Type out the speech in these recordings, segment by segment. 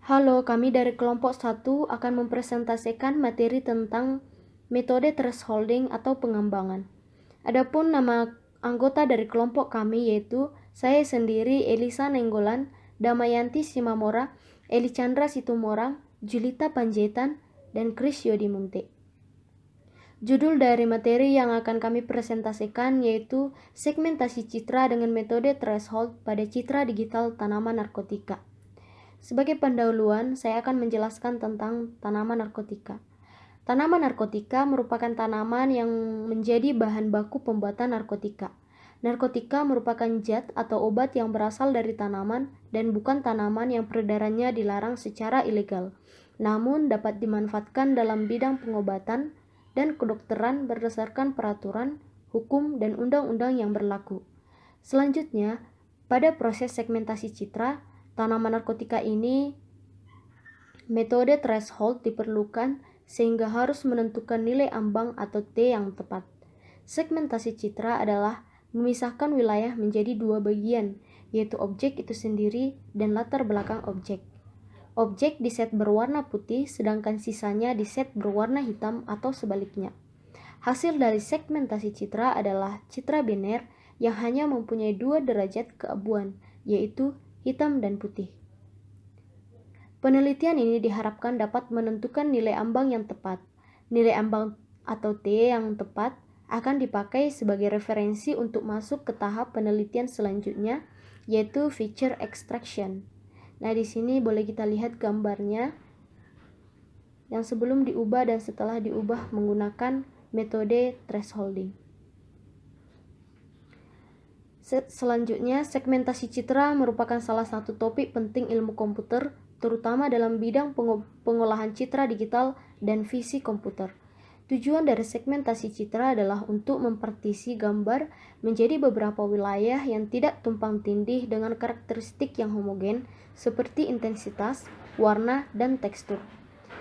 Halo, kami dari kelompok 1 akan mempresentasikan materi tentang metode thresholding atau pengembangan. Adapun nama anggota dari kelompok kami yaitu saya sendiri Elisa Nenggolan, Damayanti Simamora, Eli Chandra Situmorang, Julita Panjaitan, dan Chris Yodimunte. Judul dari materi yang akan kami presentasikan yaitu segmentasi citra dengan metode threshold pada citra digital tanaman narkotika. Sebagai pendahuluan, saya akan menjelaskan tentang tanaman narkotika. Tanaman narkotika merupakan tanaman yang menjadi bahan baku pembuatan narkotika. Narkotika merupakan zat atau obat yang berasal dari tanaman dan bukan tanaman yang peredarannya dilarang secara ilegal, namun dapat dimanfaatkan dalam bidang pengobatan dan kedokteran berdasarkan peraturan, hukum, dan undang-undang yang berlaku. Selanjutnya, pada proses segmentasi citra, tanaman narkotika ini metode threshold diperlukan sehingga harus menentukan nilai ambang atau T yang tepat. Segmentasi citra adalah memisahkan wilayah menjadi dua bagian, yaitu objek itu sendiri dan latar belakang objek. Objek di set berwarna putih, sedangkan sisanya di set berwarna hitam atau sebaliknya. Hasil dari segmentasi citra adalah citra biner yang hanya mempunyai dua derajat keabuan, yaitu hitam dan putih. Penelitian ini diharapkan dapat menentukan nilai ambang yang tepat. Nilai ambang atau T yang tepat akan dipakai sebagai referensi untuk masuk ke tahap penelitian selanjutnya, yaitu feature extraction. Nah, di sini boleh kita lihat gambarnya yang sebelum diubah dan setelah diubah menggunakan metode thresholding. Selanjutnya, segmentasi citra merupakan salah satu topik penting ilmu komputer, terutama dalam bidang pengolahan citra digital dan visi komputer. Tujuan dari segmentasi citra adalah untuk mempartisi gambar menjadi beberapa wilayah yang tidak tumpang tindih dengan karakteristik yang homogen seperti intensitas, warna, dan tekstur.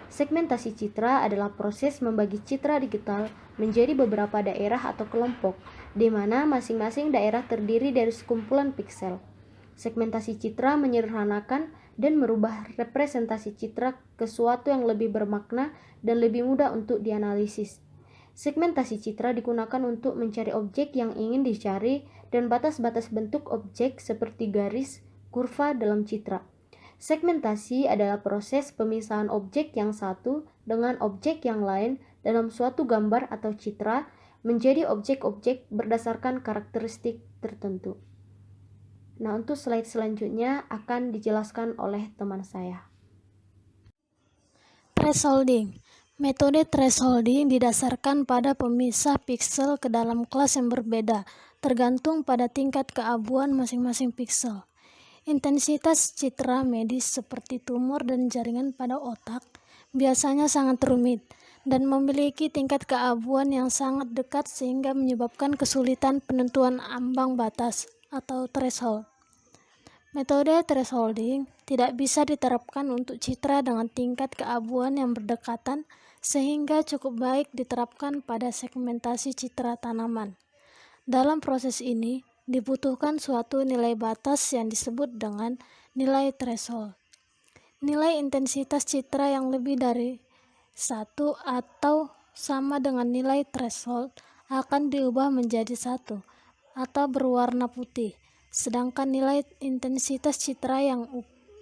Segmentasi citra adalah proses membagi citra digital menjadi beberapa daerah atau kelompok, di mana masing-masing daerah terdiri dari sekumpulan piksel. Segmentasi citra menyederhanakan dan merubah representasi citra ke suatu yang lebih bermakna dan lebih mudah untuk dianalisis. Segmentasi citra digunakan untuk mencari objek yang ingin dicari dan batas-batas bentuk objek seperti garis, kurva dalam citra. Segmentasi adalah proses pemisahan objek yang satu dengan objek yang lain dalam suatu gambar atau citra menjadi objek-objek berdasarkan karakteristik tertentu. Nah, untuk slide selanjutnya akan dijelaskan oleh teman saya. Thresholding. Metode thresholding didasarkan pada pemisah piksel ke dalam kelas yang berbeda, tergantung pada tingkat keabuan masing-masing piksel. Intensitas citra medis seperti tumor dan jaringan pada otak biasanya sangat rumit dan memiliki tingkat keabuan yang sangat dekat sehingga menyebabkan kesulitan penentuan ambang batas atau threshold. Metode thresholding tidak bisa diterapkan untuk citra dengan tingkat keabuan yang berdekatan sehingga cukup baik diterapkan pada segmentasi citra tanaman. Dalam proses ini, dibutuhkan suatu nilai batas yang disebut dengan nilai threshold. Nilai intensitas citra yang lebih dari 1 atau sama dengan nilai threshold akan diubah menjadi 1 atau berwarna putih, sedangkan nilai intensitas citra yang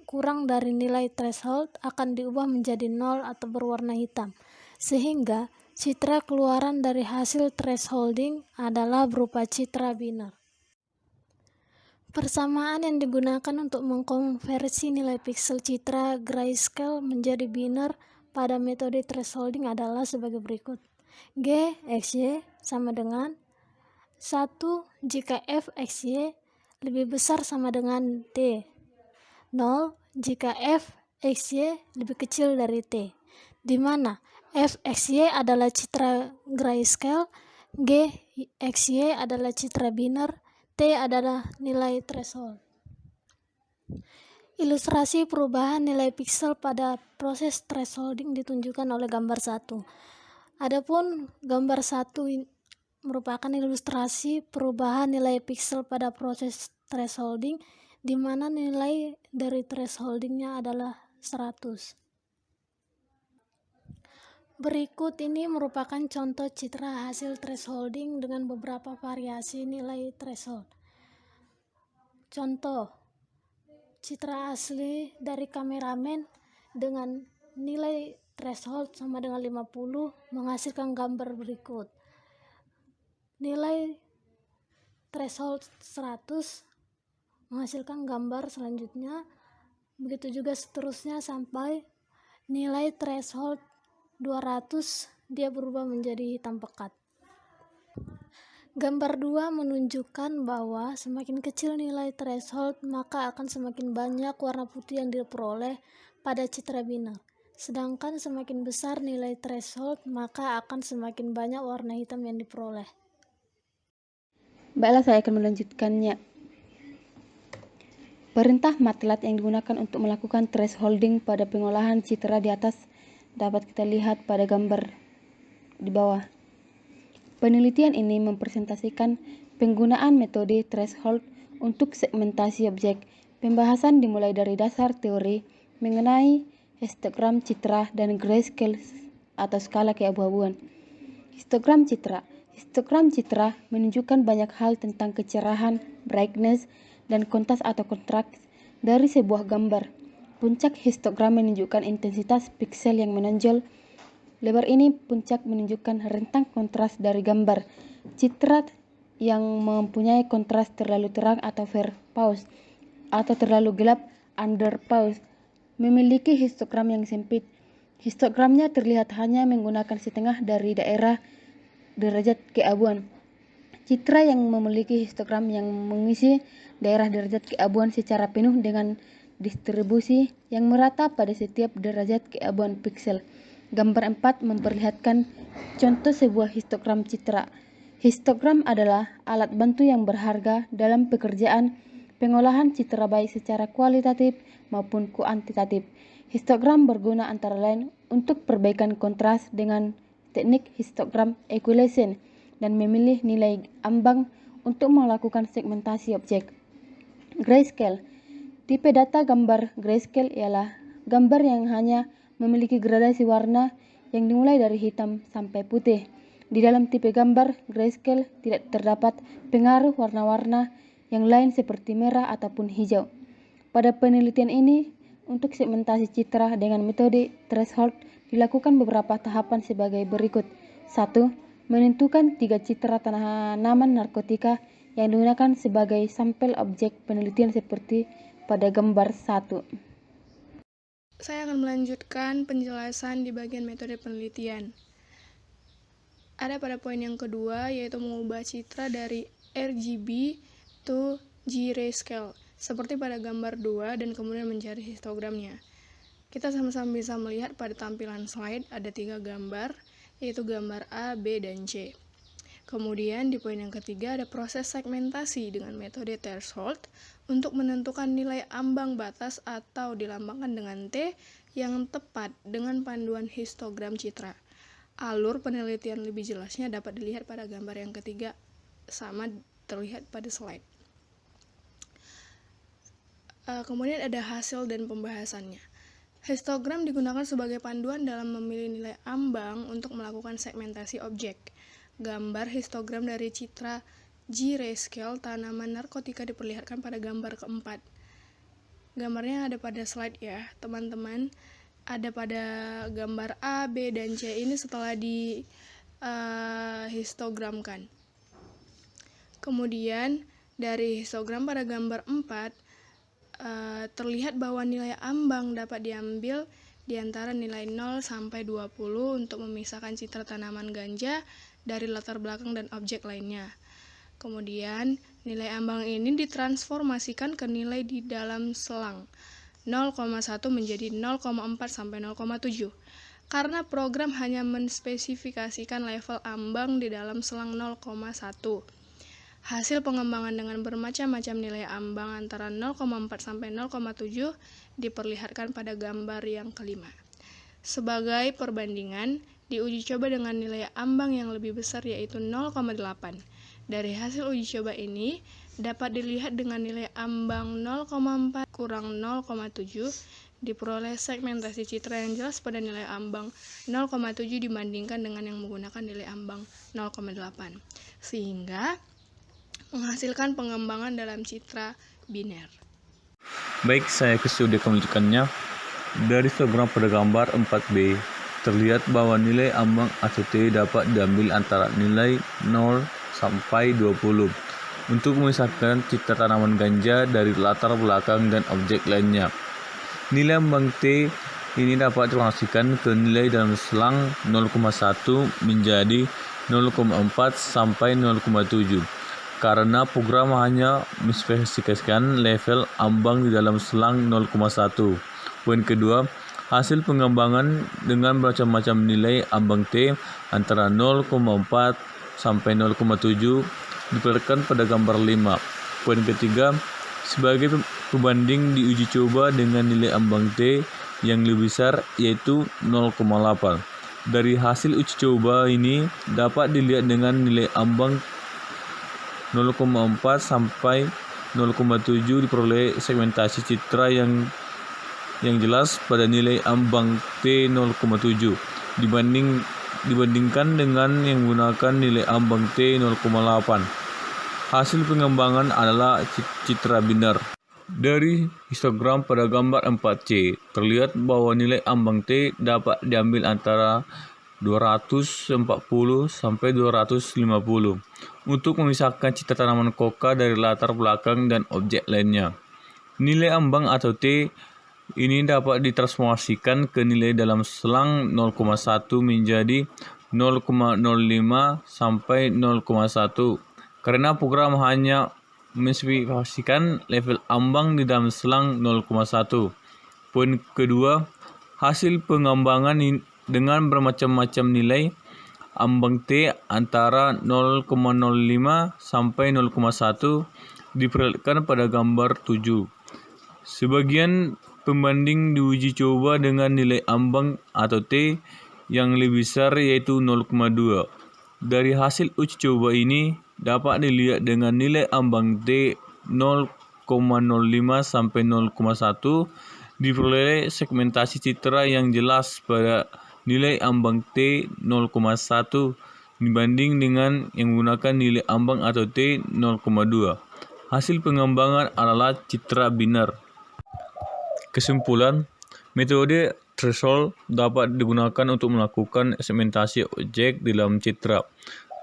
kurang dari nilai threshold akan diubah menjadi 0 atau berwarna hitam, sehingga citra keluaran dari hasil thresholding adalah berupa citra biner. Persamaan yang digunakan untuk mengkonversi nilai piksel citra grayscale menjadi biner pada metode thresholding adalah sebagai berikut. G XY sama dengan 1 jika F XY lebih besar sama dengan T, 0 jika F XY lebih kecil dari T, di mana F XY adalah citra grayscale, G XY adalah citra biner, T adalah nilai threshold. Ilustrasi perubahan nilai piksel pada proses thresholding ditunjukkan oleh gambar 1. Adapun gambar 1 merupakan ilustrasi perubahan nilai piksel pada proses thresholding, di mana nilai dari thresholdingnya adalah 100. Berikut ini merupakan contoh citra hasil thresholding dengan beberapa variasi nilai threshold. Contoh, citra asli dari kameramen dengan nilai threshold sama dengan 50 menghasilkan gambar berikut. Nilai threshold 100 menghasilkan gambar selanjutnya. Begitu juga seterusnya sampai nilai threshold 200 dia berubah menjadi hitam pekat. Gambar 2 menunjukkan bahwa semakin kecil nilai threshold maka akan semakin banyak warna putih yang diperoleh pada citra binar. Sedangkan semakin besar nilai threshold maka akan semakin banyak warna hitam yang diperoleh. Baiklah, saya akan melanjutkannya. Perintah MATLAB yang digunakan untuk melakukan thresholding pada pengolahan citra di atas dapat kita lihat pada gambar di bawah. Penelitian ini mempresentasikan penggunaan metode threshold untuk segmentasi objek. Pembahasan dimulai dari dasar teori mengenai histogram citra dan grayscale atau skala keabu-abuan. Histogram citra menunjukkan banyak hal tentang kecerahan, brightness, dan kontras atau kontras dari sebuah gambar. Puncak histogram menunjukkan intensitas piksel yang menonjol. Lebar ini puncak menunjukkan rentang kontras dari gambar. Citra yang mempunyai kontras terlalu terang atau overpause atau terlalu gelap underpause memiliki histogram yang sempit. Histogramnya terlihat hanya menggunakan setengah dari daerah derajat keabuan. Citra yang memiliki histogram yang mengisi daerah derajat keabuan secara penuh dengan distribusi yang merata pada setiap derajat keabuan piksel. Gambar 4 memperlihatkan contoh sebuah histogram citra. Histogram adalah alat bantu yang berharga dalam pekerjaan pengolahan citra baik secara kualitatif maupun kuantitatif. Histogram berguna antara lain untuk perbaikan kontras dengan teknik histogram equalization dan memilih nilai ambang untuk melakukan segmentasi objek. Grayscale. Tipe data gambar grayscale ialah gambar yang hanya memiliki gradasi warna yang dimulai dari hitam sampai putih. Di dalam tipe gambar grayscale tidak terdapat pengaruh warna-warna yang lain seperti merah ataupun hijau. Pada penelitian ini, untuk segmentasi citra dengan metode threshold dilakukan beberapa tahapan sebagai berikut. 1. Menentukan 3 citra tanaman narkotika yang digunakan sebagai sampel objek penelitian seperti pada gambar 1. Saya akan melanjutkan penjelasan di bagian metode penelitian. Ada pada poin yang kedua, yaitu mengubah citra dari RGB to grayscale, seperti pada gambar 2 dan kemudian mencari histogramnya. Kita sama-sama bisa melihat pada tampilan slide ada 3 gambar, yaitu gambar A, B, dan C. Kemudian di poin yang ketiga ada proses segmentasi dengan metode threshold untuk menentukan nilai ambang batas atau dilambangkan dengan T yang tepat dengan panduan histogram citra. Alur penelitian lebih jelasnya dapat dilihat pada gambar yang ketiga, sama terlihat pada slide. Kemudian ada hasil dan pembahasannya. Histogram digunakan sebagai panduan dalam memilih nilai ambang untuk melakukan segmentasi objek. Gambar histogram dari citra grayscale tanaman narkotika diperlihatkan pada gambar keempat. Gambarnya ada pada slide ya, teman-teman. Ada pada gambar A, B, dan C ini setelah di histogramkan. Kemudian dari histogram pada gambar 4 terlihat bahwa nilai ambang dapat diambil di antara nilai 0 sampai 20 untuk memisahkan citra tanaman ganja dari latar belakang dan objek lainnya. Kemudian, nilai ambang ini ditransformasikan ke nilai di dalam selang 0,1 menjadi 0,4 sampai 0,7. Karena program hanya menspesifikasikan level ambang di dalam selang 0,1. Hasil pengembangan dengan bermacam-macam nilai ambang antara 0,4 sampai 0,7 diperlihatkan pada gambar yang kelima. Sebagai perbandingan, diuji coba dengan nilai ambang yang lebih besar yaitu 0,8. Dari hasil uji coba ini dapat dilihat dengan nilai ambang 0,4 kurang 0,7 diperoleh segmentasi citra yang jelas pada nilai ambang 0,7 dibandingkan dengan yang menggunakan nilai ambang 0,8, sehingga menghasilkan pengembangan dalam citra biner. Baik, saya kesudah menunjukkannya. Dari histogram pada gambar 4B, terlihat bahwa nilai ambang atau T dapat diambil antara nilai 0 sampai 20 untuk memisahkan citra tanaman ganja dari latar belakang dan objek lainnya. Nilai ambang T ini dapat ditransformasikan ke nilai dalam selang 0,1 menjadi 0,4 sampai 0,7 karena program hanya menspesifikasikan level ambang di dalam selang 0,1. Poin kedua, hasil pengembangan dengan macam-macam nilai ambang T antara 0,4 sampai 0,7 diperlihatkan pada gambar 5. Poin ketiga, sebagai pembanding diuji coba dengan nilai ambang T yang lebih besar yaitu 0,8. Dari hasil uji coba ini dapat dilihat dengan nilai ambang 0,4 sampai 0,7 diperoleh segmentasi citra yang jelas pada nilai ambang T 0,7 dibandingkan dengan yang menggunakan nilai ambang T 0,8. Hasil pengembangan adalah citra biner. Dari histogram pada gambar 4C, terlihat bahwa nilai ambang T dapat diambil antara 240 sampai 250 untuk memisahkan citra tanaman koka dari latar belakang dan objek lainnya. Nilai ambang atau T ini dapat ditransformasikan ke nilai dalam selang 0,1 menjadi 0,05 sampai 0,1 karena program hanya menspesifikasikan level ambang di dalam selang 0,1. Poin kedua, hasil pengembangan dengan bermacam-macam nilai ambang T antara 0,05 sampai 0,1 diperlihatkan pada gambar 7. Sebagian pembanding diuji coba dengan nilai ambang atau T yang lebih besar yaitu 0,2. Dari hasil uji coba ini dapat dilihat dengan nilai ambang T 0,05 sampai 0,1 diperoleh segmentasi citra yang jelas pada nilai ambang T 0,1 dibanding dengan yang menggunakan nilai ambang atau T 0,2. Hasil pengembangan adalah citra biner. Kesimpulan, metode threshold dapat digunakan untuk melakukan segmentasi objek dalam citra.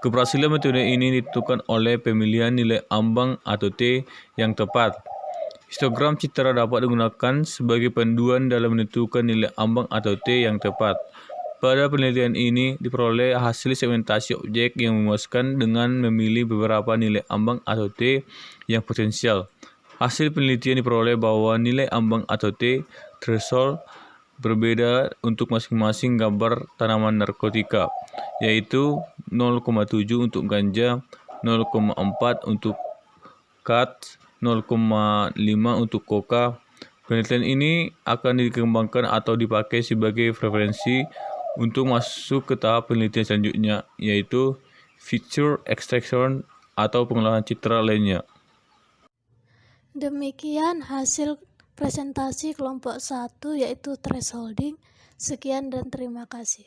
Keberhasilan metode ini ditentukan oleh pemilihan nilai ambang atau T yang tepat. Histogram citra dapat digunakan sebagai panduan dalam menentukan nilai ambang atau T yang tepat. Pada penelitian ini diperoleh hasil segmentasi objek yang memuaskan dengan memilih beberapa nilai ambang atau T yang potensial. Hasil penelitian diperoleh bahwa nilai ambang atau T threshold berbeda untuk masing-masing gambar tanaman narkotika, yaitu 0,7 untuk ganja, 0,4 untuk khat, 0,5 untuk koka. Penelitian ini akan dikembangkan atau dipakai sebagai referensi untuk masuk ke tahap penelitian selanjutnya, yaitu feature extraction atau pengolahan citra lainnya. Demikian hasil presentasi kelompok 1 yaitu thresholding. Sekian dan terima kasih.